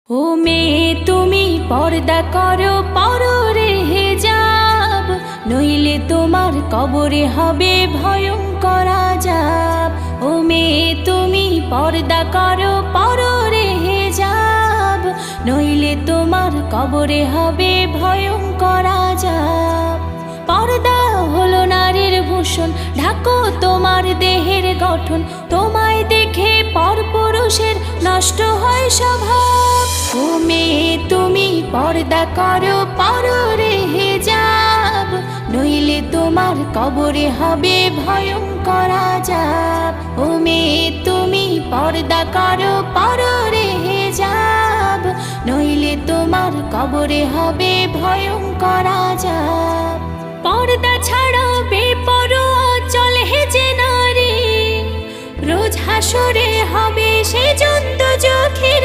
ও মেয়ে তুমি পর্দা করো পররে হিজাব, নইলে তোমার কবরে হবে ভয়ঙ্কর আযাব। ও মেয়ে তুমি পর্দা করো পররে হিজাব, নইলে তোমার কবরে হবে ভয়ঙ্কর আযাব। পর্দা হলো নারীর ভূষণ, ঢাকো তোমার দেহের গঠন, তোমায় দেখে পরপুরুষের নষ্ট হয় স্বভাব। ও মেয়ে তুমি পর্দা করো পররে হিজাব, নইলে তোমার কবরে হবে ভয়ঙ্কর আযাব। ও মেয়ে তুমি পর্দা করো পররে হিজাব, নইলে তোমার কবরে হবে ভয়ঙ্কর আযাব। পর্দা ছাড়া বেপরোয়া চলে যে নারী, রোজ হাসরে হবে সে জন্তু চোখের